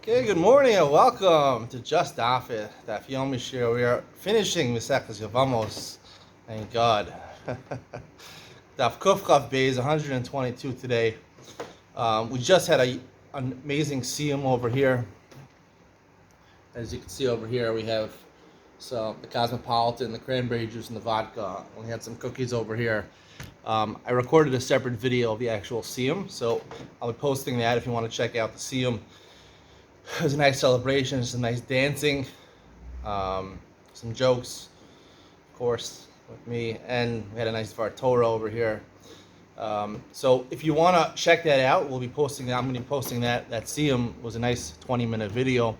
Okay, good morning and welcome to Just Daf Daf Yevamos here. We are finishing Masechtas Yevamos. Thank God. Daf Kuf Chaf Beis 122 today. We just had an amazing siyum over here. As you can see over here, we have the cosmopolitan, the cranberry juice, and the vodka. We had some cookies over here. I recorded a separate video of the actual siyum, so I'll be posting that if you want to check out the siyum. It was a nice celebration, some nice dancing, some jokes, of course, with me, and we had a nice Torah over here. So if you want to check that out, we'll be posting that. I'm going to be posting that. That siyum was a nice 20-minute video.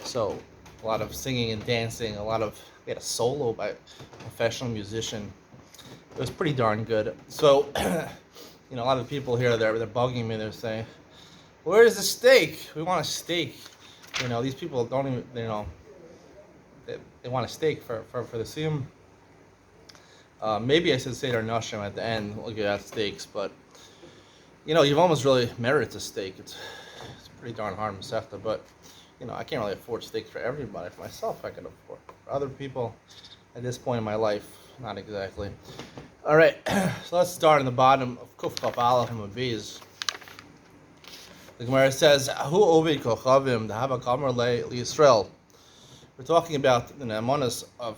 So a lot of singing and dancing, we had a solo by a professional musician. It was pretty darn good. So, a lot of the people here, they're bugging me. They're saying, "Where's the steak? We want a steak." These people don't even, they want a steak for the siyum. Maybe I should say their nashim at the end. We'll give out steaks, but Yevamos really merits a steak. It's pretty darn hard masechta, but I can't really afford steaks for everybody. For myself, I can afford. For other people, at this point in my life, not exactly. All right, so let's start in the bottom of Kuf Chaf Aleph and Beis. The Gemara says, "Hu ovid kochavim dehava kamer leYisrael." We're talking about the nemanos of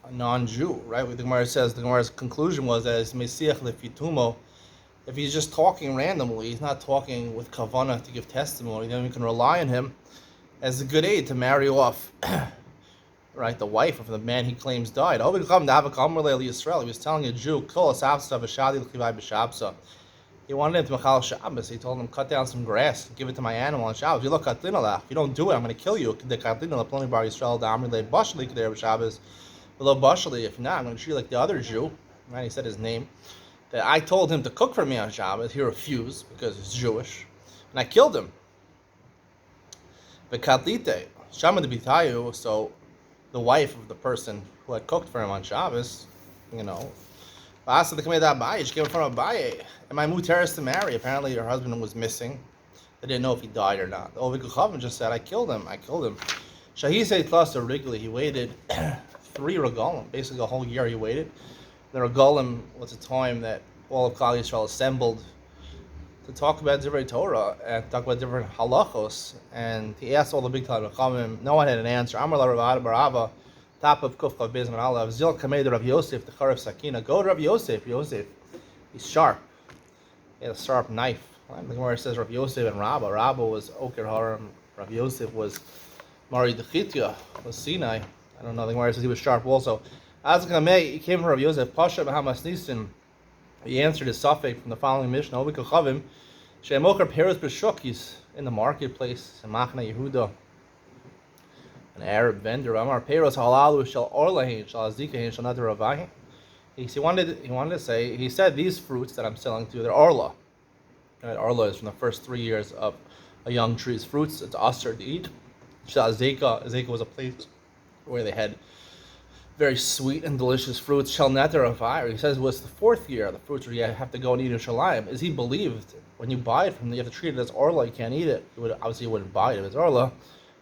a non-Jew, right? The Gemara's conclusion was that it's mesiach lefitumo. If he's just talking randomly, he's not talking with kavanah to give testimony, then we can rely on him as a good aid to marry off, right, the wife of the man he claims died. Ovid kochavim dehava kamer leYisrael. He was telling a Jew, "Kol asavsa v'shadi l'chivai b'shabsa." He wanted him to Machal Shabbos. He told him, "Cut down some grass and give it to my animal on Shabbos. You look at If you don't do it, I'm going to kill you." If not, I'm going to treat you like the other Jew. Right? He said his name. That I told him to cook for me on Shabbos. He refused because he's Jewish, and I killed him. So the wife of the person who had cooked for him on Shabbos, she came in front of Abaye. Am I muteris to marry? Apparently her husband was missing. They didn't know if he died or not. The Ovid Kochavim just said, I killed him. Shahise Tlasa Wrigley, he waited 3 regalim, basically a whole year he waited. The regalim was a time that all of Klal Yisrael assembled to talk about different Torah and talk about different halachos. And he asked all the big time Kochavim. No one had an answer. Amar la Rav Barava. Top of Kuf Chaf Beis and Aleph. Zil Kamei Rav Yosef the Charav Sakina. Go to Rav Yosef. He's sharp. He had a sharp knife. The Gemara says Rav Yosef and Rabba. Rabba was Oker Haram. Rav Yosef was Mari Dechitya, was Sinai. I don't know. The Gemara says he was sharp also. As Kamei, he came from Rav Yosef. Pasha Bahamas Nisim. He answered his suffix from the following Mishnah. Ovi Kochavim. She'emocher Peres B'Shukis in the marketplace in Machna Yehuda. An Arab vendor. Amar Peros halalu shel orlahin shel azikahin shel nader ravahin. He wanted to say, he said these fruits that I'm selling to you, they're orla. Right? Orla is from the first 3 years of a young tree's fruits. It's usher to eat. Shel azeka was a place where they had very sweet and delicious fruits. Shel nader ravahin. He says it was the 4th year, the fruits where you have to go and eat in Shalayim. Is he believed when you buy it from him, you have to treat it as orla, you can't eat it. Obviously you wouldn't buy it if it's orla.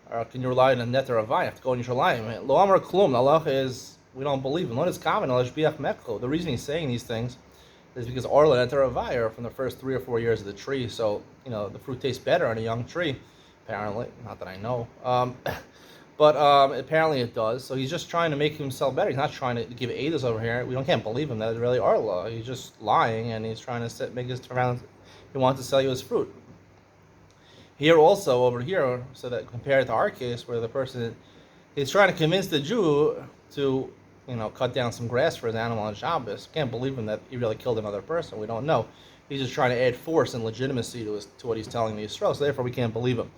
Or can you rely on a netter of vine? You have to go in Yerushalayim. Lo amar klum. The halacha is we don't believe him. Lo is common. The reason he's saying these things is because orla netter of vine are from the first 3 or 4 years of the tree. So the fruit tastes better on a young tree. Apparently, not that I know, but apparently it does. So he's just trying to make himself better. He's not trying to give edus over here. Can't believe him that it's really orla. He's just lying and he's trying to make his around. He wants to sell you his fruit. Here also, over here, so that compared to our case, where the person is trying to convince the Jew to, cut down some grass for his animal on Shabbos. Can't believe him that he really killed another person. We don't know. He's just trying to add force and legitimacy to what he's telling the Yisrael. So therefore, we can't believe him.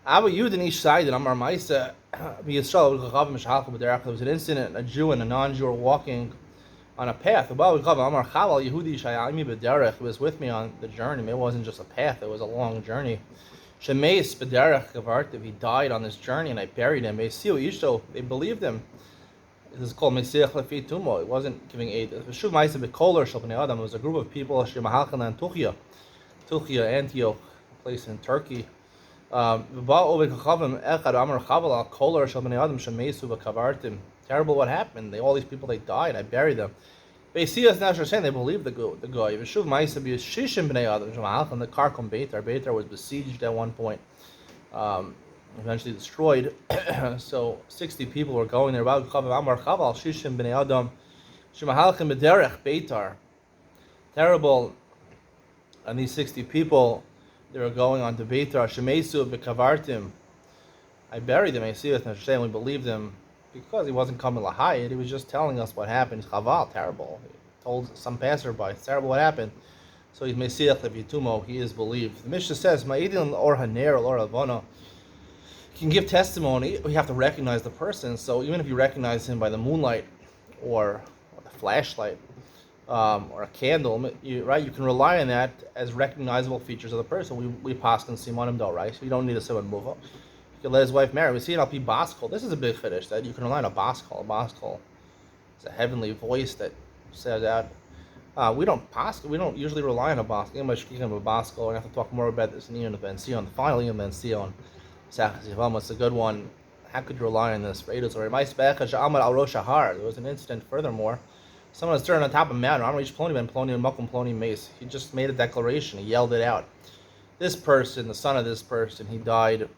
Abba Yudin each side, Amar Maisa, there was an incident, a Jew and a non-Jew were walking on a path. He was with me on the journey. It wasn't just a path; it was a long journey. Shemeis b'derech gavartiv. He died on this journey, and I buried him. They believed him. This is called Mesiach Lefi Tumo. It wasn't giving aid. It was a group of people. Tuchia, Antioch, a place in Turkey. Terrible what happened. All these people, they died. I buried them. They see us now saying they believe the guy. Yeshuv Ma'isa be Shishim b'nei Adam Shema'ach, and the Karkom Beitar. Beitar was besieged at one point, eventually destroyed. So 60 people were going there. Shishim b'nei Adam Shema'alchim b'derech Beitar. Terrible. And these 60 people, they were going on to Beitar. Shemeisu b'kavartim. I buried them. I see us now saying we believed him. Because he wasn't coming lahayid, he was just telling us what happened. Chaval, terrible. He told some passerby, it's terrible what happened. So he's Mesiach Levitumo, he is believed. The Mishnah says, Ma'idin or Haner or Avona, he can give testimony, we have to recognize the person. So even if you recognize him by the moonlight or the flashlight or a candle, you can rely on that as recognizable features of the person. We paskin Simonim do, right? So you don't need a Simon Muva. He could let his wife marry. We see it Al Pi Baskol. This is a big chiddush that you can rely on a Baskol. A Baskol is a heavenly voice that says that. We don't usually rely on a Baskol. We have to talk more about this in Ian Ben Sion. Finally, Ian Ben Sion. Yevamos, a good one. How could you rely on this? There was an incident, furthermore. Someone was standing on top of a mountain. He just made a declaration. He yelled it out. This person, the son of this person, he died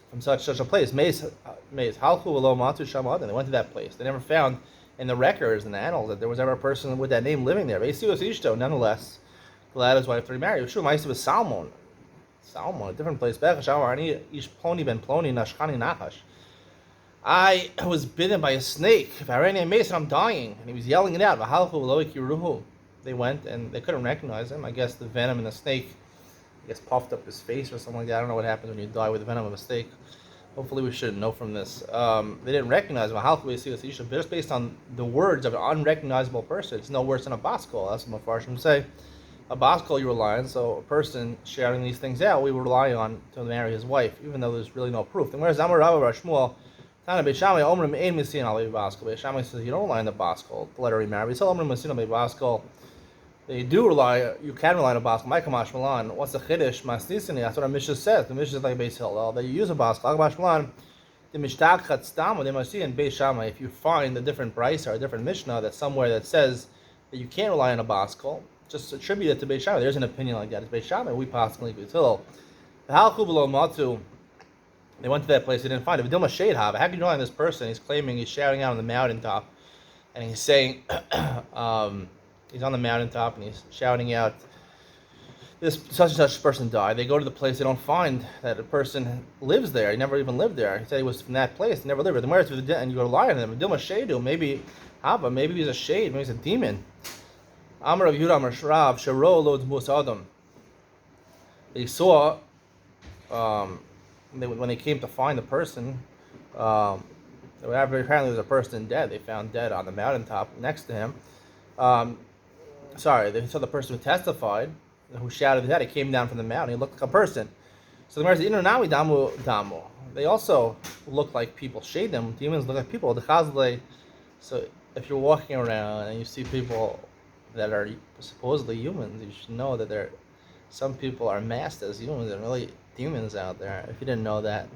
from such a place. Maze. Halchu v'lo matu sham adam. They went to that place. They never found in the records, in the annals, that there was ever a person with that name living there. Nonetheless, glad his wife to remarry. Yeshua Ma'isa was Salmon, a different place. I was bitten by a snake. I'm dying. And he was yelling it out. They went and they couldn't recognize him. I guess the venom in the snake, puffed up his face or something like that. I don't know what happens when you die with the venom of a snake. Hopefully we shouldn't know from this. They didn't recognize him. Just based on the words of an unrecognizable person. It's no worse than a baskol. That's what Mepharshim say. A baskol you rely on. So a person shouting these things out, we rely on to marry his wife, even though there's really no proof. And whereas Amar Rabba Shmuel, Beis Shammai says you don't rely on the baskol to let her remarry. They do rely. You can rely on a baskol. Ma'ikamash Milan. What's the chiddush? Masnisini. That's what our Mishnah says. The Mishnah is like Beis Hillel. That you use a baskol. Ma'ikamash Milan. The mishtag chatztam. They must see in Beis Shammai. If you find a different brisa or a different Mishnah that's somewhere that says that you can't rely on a baskol, just attribute it to Beis Shammai. There's an opinion like that. It's Beis Shammai. We pass like Beis Hillel. The halchu below matu. They went to that place. They didn't find it. How can you rely on this person? He's claiming he's shouting out on the mountaintop, and he's saying. He's on the mountaintop and he's shouting out, this such and such person died. They go to the place, they don't find that a person lives there. He never even lived there. He said he was from that place, he never lived there. And you rely on him. Maybe he's a shade, maybe he's a demon. Amar of Yudam Shrav, Sharo loads Mus Adam. They saw, when they came to find the person, apparently there was a person dead. They found dead on the mountaintop next to him. They saw the person who testified, who shouted that. He came down from the mountain. He looked like a person. So the Gemara says, "Inonami damu." They also look like people. Shade them. Demons look like people. The chazle. So if you're walking around and you see people that are supposedly humans, you should know that some people are masked as humans and really demons out there. If you didn't know that,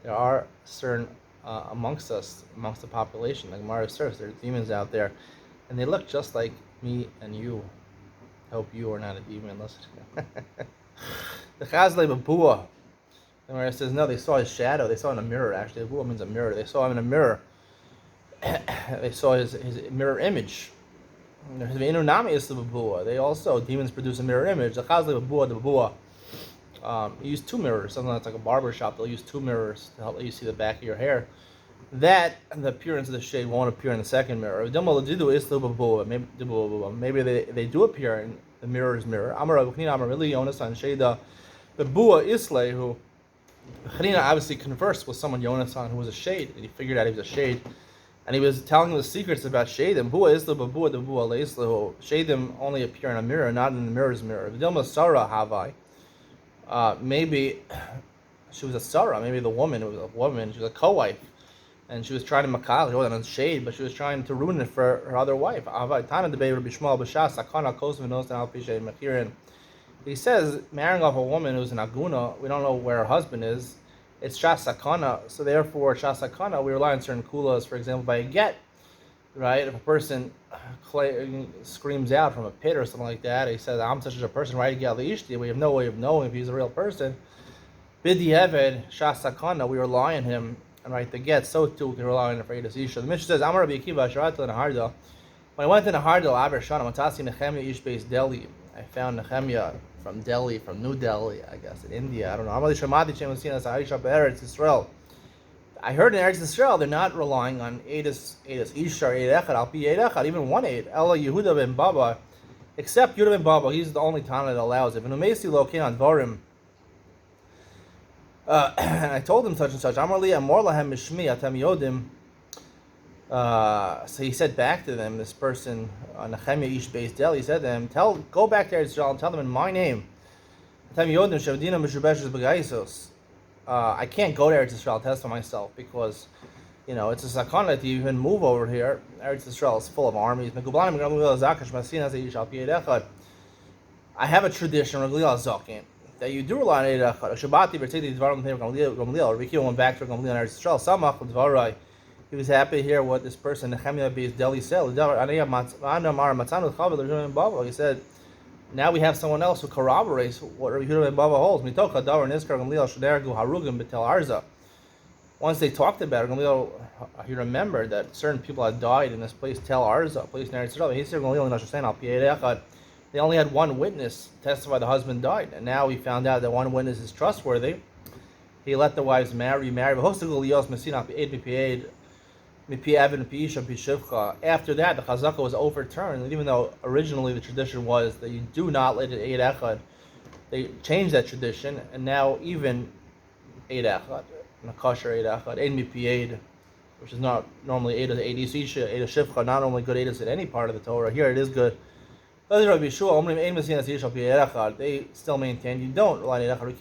there are certain amongst the population, like Gemara says, there are demons out there. And they look just like me and you. Hope you are not a demon. Listen. The Chazle Babua. Where it says, no, they saw his shadow. They saw in a mirror, actually. Babua means a mirror. They saw him in a mirror. They saw his mirror image. His Inunami is the Babua. They also, demons produce a mirror image. The Chazle Babua, the Babua. You use two mirrors. Something that's like a barber shop. They'll use two mirrors to help you see the back of your hair. That the appearance of the shade won't appear in the second mirror. Maybe they do appear in the mirror's mirror. The Bua Islay, who Chanina obviously conversed with someone, Yonasan, who was a shade, and he figured out he was a shade, and he was telling him the secrets about shadim. Bua Isla, Bua the Bua Leisla, shadim only appear in a mirror, not in the mirror's mirror. Vidilma Sarah Havai. Maybe she was a Sarah. Maybe the woman was a woman. She was a co-wife. And she was trying to makal, she wasn't on shade, but she was trying to ruin it for her other wife. He says marrying off a woman who's an aguna, we don't know where her husband is. It's shasakana, so therefore shasakana, we rely on certain kulas. For example, by a get, right? If a person screams out from a pit or something like that, he says, "I'm such a person, right?" We have no way of knowing if he's a real person. Bidi Eved shasakana, we rely on him, and right the get. So too we can rely on him for Eidos Isha. The Mishnah says, "Amar Rabbi Akiva Sharat Harda." When I went to Nehardal, Aber Shana, Matasi Nehemiah Ish Beis Delhi, I found Nehemiah from Delhi, from New Delhi, I guess, in India. I don't know. Amali Shamati Shem Sinas Aisha Be'eretz Yisrael. I heard in Eretz Yisrael they're not relying on Eidos Isha or Eid Echad, Al Pi Eid Echad, even one Eid. Ella Yehuda ben Baba, except Yehuda ben Baba, he's the only Tana that allows it. And Umesi Lokin on Dvarim. And I told him such and such. Amarli Amor Lahem Mishmi Atem Yodim. So he said back to them, this person, Nehemiah Ish Beis Del, he said to them, go back to Israel and tell them in my name. I can't go to Eretz Israel and testify myself because, it's a sakana to even move over here. Eretz Israel is full of armies. I have a tradition, that you do rely on Eid Echad. Gamliel went back to Gamliel in Eretz Israel. He was happy to hear what this person, Nehemiah Beis Deli, said. He said, now we have someone else who corroborates what Rabbi Yehuda ben Baba holds. Once they talked about it, Gamliel, he remembered that certain people had died in this place, Tel Arza, a place in Eretz Yisrael. They only had one witness testify the husband died, and now we found out that one witness is trustworthy. He let the wives marry. After that, the chazaka was overturned, and even though originally the tradition was that you do not let it Eid Echad, they changed that tradition, and now even Eid Echad, a kosher Eid Echad, Eid Mipi, which is not normally Eid Isha, Eid Shivcha, not only good Eid in any part of the Torah. Here it is good. They still maintain you don't rely on Eid Echad.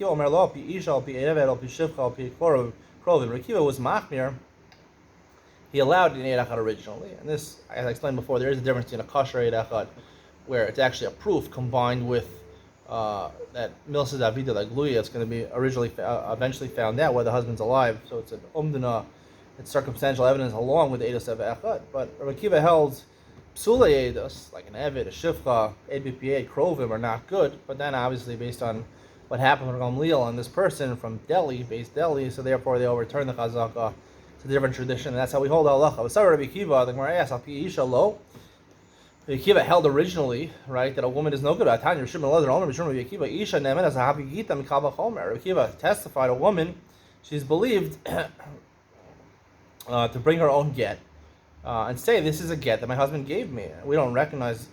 Rekiva was machmir. He allowed an Eid Echad originally, and this, as I explained before, there is a difference between a kosher Eid Echad, where it's actually a proof combined with that Milsa Davida, like Gluya, it's going to be eventually found out whether the husband's alive. So it's an umdana, it's circumstantial evidence along with the Eidos of Echad. But Rabbi Akiva held Psula Eidos, like an Evid, a Shifcha, Eid BPA, Krovim are not good, but then obviously based on what happened with Gamliel and this person from Delhi, based Delhi, so therefore they overturned the Chazakah. A different tradition, and that's how we hold halacha. But sorry, Rabbi Akiva, the Gemara asks, Rabbi Akiva held originally, right, that a woman is no good. Rabbi Akiva testified a woman, she's believed to bring her own get and say, this is a get that my husband gave me. We don't recognize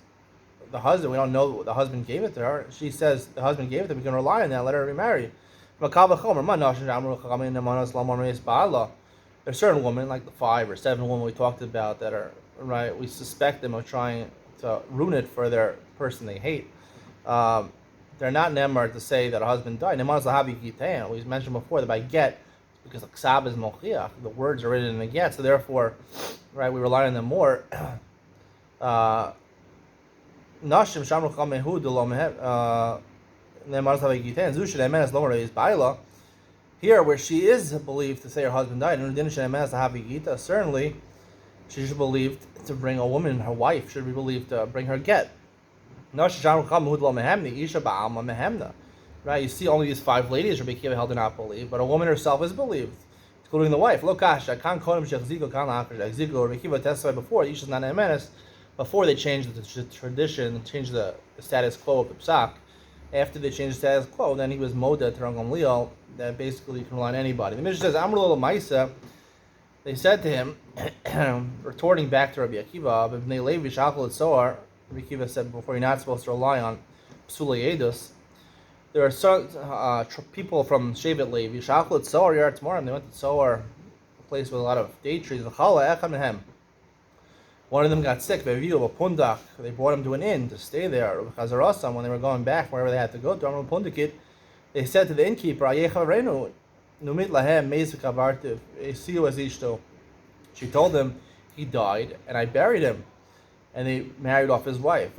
the husband. We don't know the husband gave it to her. She says the husband gave it to her. We can rely on that. Let her remarry. There's certain women, like the 5 or 7 women we talked about, that are, right, we suspect them of trying to ruin it for their person they hate. They're not nemar to say that a husband died. Nemar zahabi gitein. We mentioned before that by get, because the ksab is mochiach, the words are written in the get, so therefore, right, we rely on them more. Nashim shamru chamehu delo mehem nemar zahabi gitein zushin emenes lomer is baila. Here, where she is believed to say her husband died, certainly she should be believed to bring a woman, her wife, should be believed to bring her get. Right? You see only these 5 ladies Rabbi Akiva held to not believe, but a woman herself is believed, including the wife. Rabbi Akiva testified before, Isha's not emenes, before they changed the tradition, changed the status quo of the psak. After they changed the status quo, then he was moda to Gamliel, that basically you can rely on anybody. The Mishnah says, Amr lo Maisa, they said to him, retorting back to Rabbi Akiva, Rabbi Akiva said before, you're not supposed to rely on Psula Eidos. There are some people from Shevet Levi, Shachal Tzor Yar Tmorim, they went to Tzor, a place with a lot of date trees, one of them got sick, they brought him to an inn to stay there. When they were going back, wherever they had to go to, they said to the innkeeper, she told them, he died, and I buried him. And they married off his wife.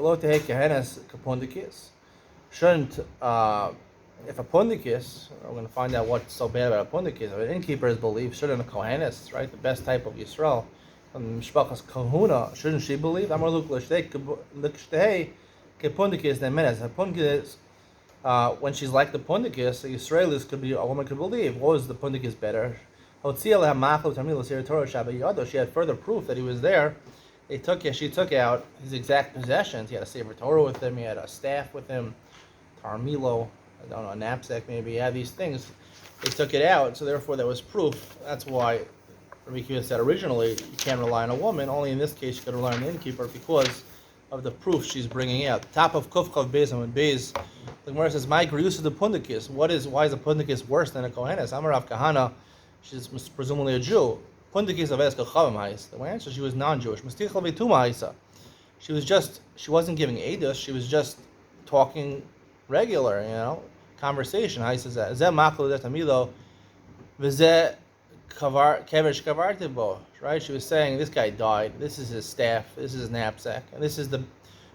shouldn't, if a pundikis, we're going to find out what's so bad about a pundikis. If an innkeeper is believed, shouldn't a kohenis, right, the best type of Yisrael, mishpachas kahuna, shouldn't she believe? Amar luk l'shtei kepundikis nemenes. A pundikis, when she's like the pundikis, the Israelis could be, a woman could believe. What was the pundikis better? She had further proof that he was there. She took out his exact possessions. He had a Sefer Torah with him. He had a staff with him, Tarmilo, I don't know, a knapsack maybe. He had these things. They took it out, so therefore there was proof. That's why Rabbi Kiva said originally you can't rely on a woman. Only in this case you could rely on the innkeeper because of the proof she's bringing out. Top of Kufchav Beis and Beis, the Gemara says, "My use of the pundikis. Why is a pundikis worse than a kohenes?" Amarav Kahana, she's presumably a Jew. Pundikis of Eska Chavim Hais. The answer, she was non-Jewish. Mistichel Vituma Haisa. She wasn't giving edus. She was just talking regular, conversation. Haisa says, "Zeh maklu detamilo, v'zeh kevesh kavartibo." Right? She was saying, "This guy died. This is his staff. This is his knapsack, and this is the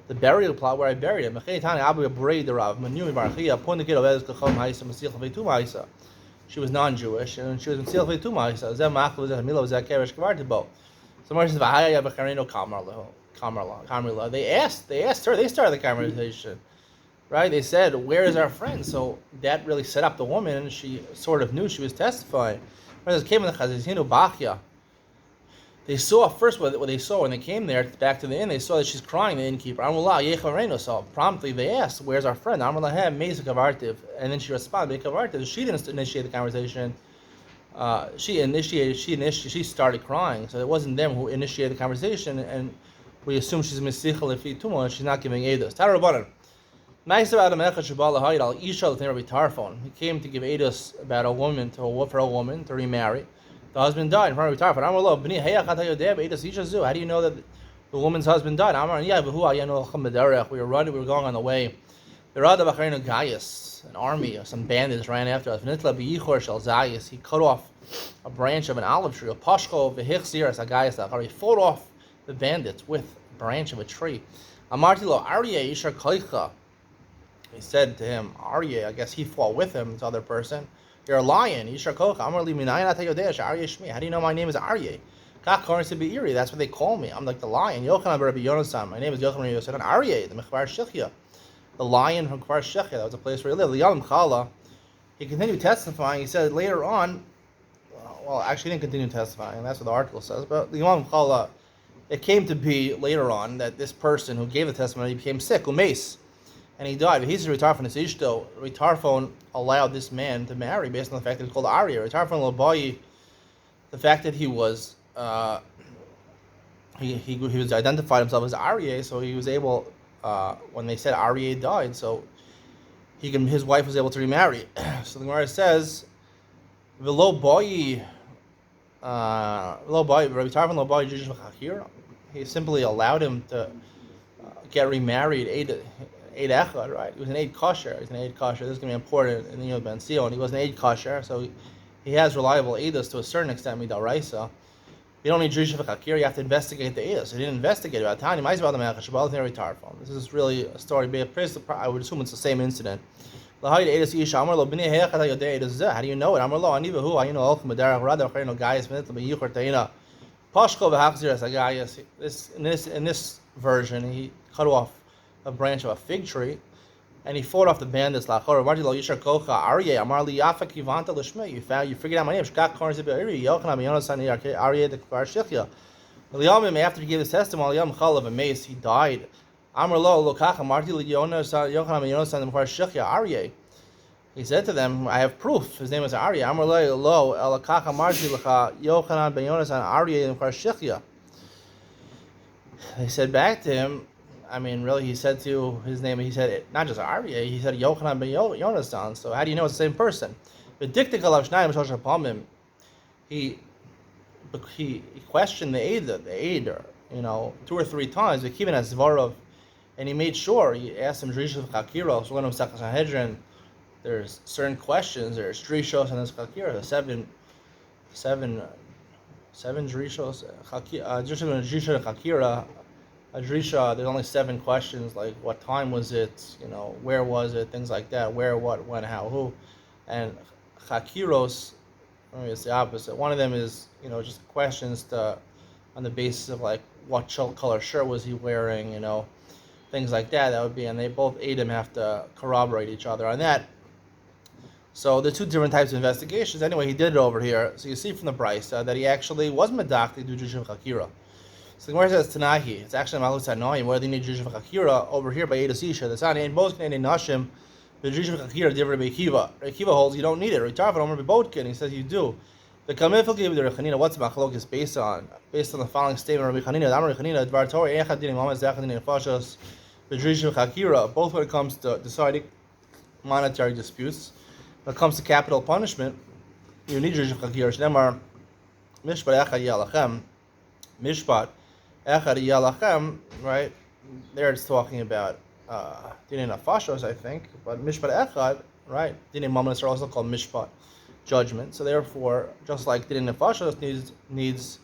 burial plot where I buried him." She was non-Jewish, and she was in Tzil Veituma. So Zeh Machlu Zeh Milo Zeh Keresh Kavartibo. Somebody says, "V'haya B'Charino Kamarla." They asked her. They started the conversation, right? They said, "Where is our friend?" So that really set up the woman, and she sort of knew she was testifying. Came in the Chazizinu Bachya. They saw first what they saw when they came there back to the inn. They saw that she's crying. The innkeeper, Amrullah Yechareno. So promptly they asked, "Where's our friend?" Amrullah Hem Meza Kavartiv, and then she responded, "Kavartiv." She didn't initiate the conversation. She started crying. So it wasn't them who initiated the conversation, and we assume she's Mesichel Ifituma and she's not giving edus. Tarabanan. Ma'aser Adam Echad Shabal Lahayid Al Isha L'Tnei Tarfon. He came to give edus about a woman for a woman to remarry. The husband died. How do you know that the woman's husband died? We were going on the way. An army, some bandits ran after us. He cut off a branch of an olive tree. He fought off the bandits with a branch of a tree. He said to him, Aryeh, I guess he fought with him, this other person. "You're a lion. How do you know my name is Aryeh? That's what they call me. I'm like the lion. My name is Yochanan Yosef Aryeh, the Mechvar Shechia, the lion from Kfar Shechia. That was a place where he lived." He continued testifying. He said later on, well, actually he didn't continue testifying. That's what the article says. But the Yom Chala, it came to be later on that this person who gave the testimony became sick, umes, and he died. He's a Ritarfon Ishto. Ritarfon allowed this man to marry based on the fact that he's called Aryeh. Ritarfon Lobayi, the fact that he was he was identified himself as Aryeh, so he was able when they said Aryeh died, so his wife was able to remarry. So the Gemara says, "V'lo boyi, Ritarfon Lobayi Jish v'chachira." He simply allowed him to get remarried. Eid Echad, right? He was an Eid Kosher. He's an Eid Kosher. This is going to be important in the Yom Ben Sion. He was an Eid Kosher, so he has reliable Eidos to a certain extent, Midaraisa. You don't need Jewish Fakir, you have to investigate the Eidos. He didn't investigate about Tani, this is really a story. I would assume it's the same incident. How do you know it? In this version, he cut off a branch of a fig tree, and he fought off the bandits. You figured out my name. After he gave his testimony, he died. He said to them, "I have proof. His name is Aryeh." They said back to him, really, he said to his name, he said not just Aryeh, he said Yochanan ben Yonasan. So how do you know it's the same person? But he questioned the aider, 2 or 3 times. And he made sure, he asked him Drishos Chakira. So when I'm Sanhedrin, there's certain questions. There's Drishos and there's Chakira. Seven Drishos Chakira. a drisha, there's only 7 questions, like what time was it, where was it, things like that, where, what, when, how, who. And chakiros, maybe it's the opposite. One of them is, just questions on the basis of like what color shirt was he wearing, things like that. That would be, and they both Adam have to corroborate each other on that. So the 2 different types of investigations. Anyway, he did it over here. So you see from the Brisa that he actually was medakti do Jushim Chakira. So the Gemara says Tanahi. It's actually Malus Hanoim where they need Jushim Chakira over here by Edus Isha. The Sani in both Canadian Nashim, the Jushim Chakira different by Kiva. Kiva holds you don't need it. Ritarvan Omer Bebotkin. He says you do. The Kamifil gave the Rechanina. What's Machlok is based on? Based on the following statement: Rabbi Chanina, Amar Rechanina, Dvar Torah Echad Dinim Amaz Zechad Dinim Fashos, B'Jushim Chakira. Both when it comes to deciding monetary disputes. When it comes to capital punishment, you need Jushim Chakira. Shnemar Mishpat Echad Yalachem. Mishpat Echad Yalachem. Right there, it's talking about Dinim Fashos, I think, but Mishpat Echad. Right, Dinim Mamonos are also called Mishpat, judgment. So therefore, just like Dinim Nefashos needs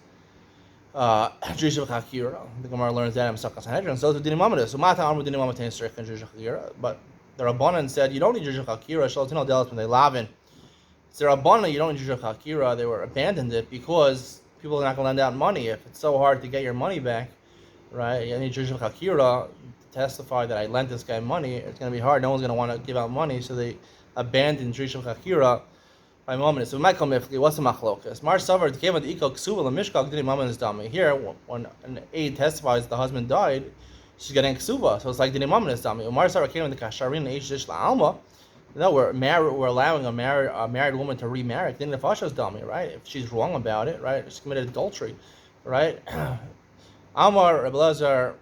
Jushim Chakira, the Gemara learns that in Masakas Sanhedrin. So to Dinim Mamonos, so Mata Amru Dinim Mamonos Tzarich and Jushim Chakira. But the Rabbanan said you don't need Jushim Chakira. Shalatinol Delas when they lavin. It's the Rabbanan you don't need Jushim Chakira. They were abandoned it because people are not going to lend out money if it's so hard to get your money back. Right, you need Jushim Chakira to testify that I lent this guy money. It's going to be hard. No one's going to want to give out money, so they abandoned Jushim Chakira. By moment, so Michael Mifli, what's the machlokas? Mar Savar came with the Iko Ksuva, the Mishkal didn't Maman is dummy. Here, when an aide testifies the husband died, she's getting Ksuva, so it's like the Maman is dummy. Mar Savar came with the Kasharin, H Dish La Alma. No, we're allowing a married woman to remarry. Then the Fasha's dummy, right? If she's wrong about it, right? She's committed adultery, right? Amar Rebelazar,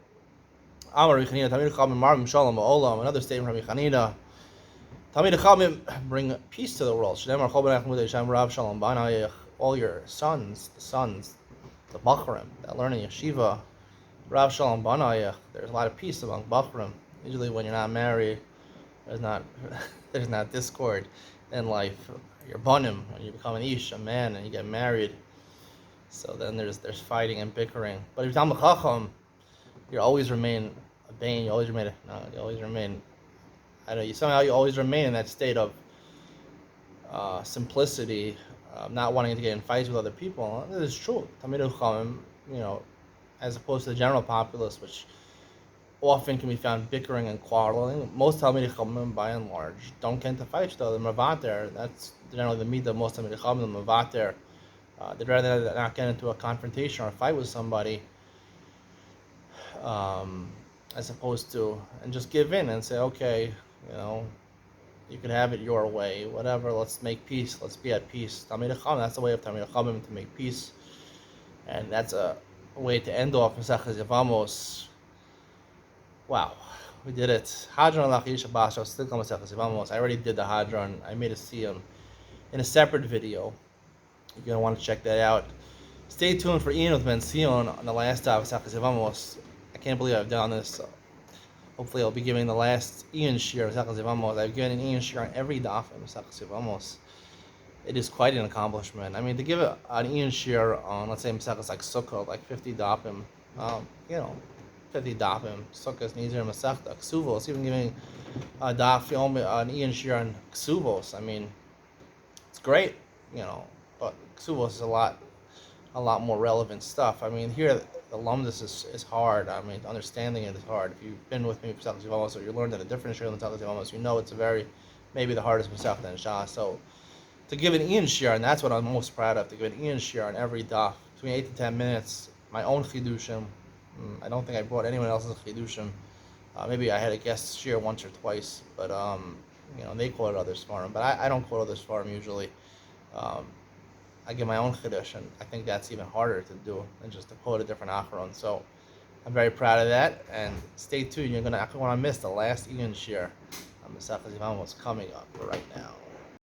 Amar Rechanina, Tamir Cham, Marim Shalom, Olam, another statement from Rechanina. Tamid Chavim bring peace to the world. All your sons, the Bachrim that learn in yeshiva, Rav Shalom Banayach. There's a lot of peace among Bachrim. Usually, when you're not married, there's not discord in life. You're banim when you become an ish, a man, and you get married. So then there's fighting and bickering. But if you're Talmid Chacham, you always remain a bane. You always remain. You always remain in that state of simplicity, not wanting to get in fights with other people. This is true. Tamid Chachamim, as opposed to the general populace, which often can be found bickering and quarreling. Most Talmid Chachamim, by and large, don't get into fights with other Mavater. That's generally the midah of most Talmid Chachamim, the Mavater. They'd rather not get into a confrontation or a fight with somebody. As opposed to, and just give in and say, okay, you can have it your way, whatever, let's make peace, let's be at peace. Tamid Chachamim, that's the way of Tamid Chachamim, to make peace. And that's a way to end off Masechus Yevamos. Wow, we did it. Hadron Lachish Abbas, still called Masechus Yevamos. I already did the Hadron. I made a siyum in a separate video. You're going to want to check that out. Stay tuned for Ian with Ben Sion on the last of Masechus Yevamos. I can't believe I've done this. So hopefully I'll be giving the last Ian Shir of Masechus Yevamos. I've given an Ian Shir on every daf in Masechus Yevamos. It is quite an accomplishment. I mean, to give an Ian Shir on, let's say, Masechus like Sukkot, like 50 dafim, 50 dafim, Sukkot, Nizir, Masechta, Ksuvos, even giving a daf, an Ian Shir on Ksuvos. I mean, it's great, but Ksuvos is a lot more relevant stuff. I mean, here, the lumdus is hard. I mean, understanding it is hard. If you've been with me for Masechus Yevamos, or you learned at a different shir than Masechus Yevamos, it's maybe the hardest Masechta in Shah. So, to give an Ian Shir, and that's what I'm most proud of, to give an Ian Shir on every daf, between 8 to 10 minutes, my own chidushim. I don't think I brought anyone else's chidushim. Maybe I had a guest shir once or twice, but they quoted other svarim, but I don't quote other svarim usually. I give my own chiddush, and I think that's even harder to do than just to quote a different acharon. So I'm very proud of that, and stay tuned. You're going to want to miss the last Ian Shir on Masechus Yevamos coming up right now.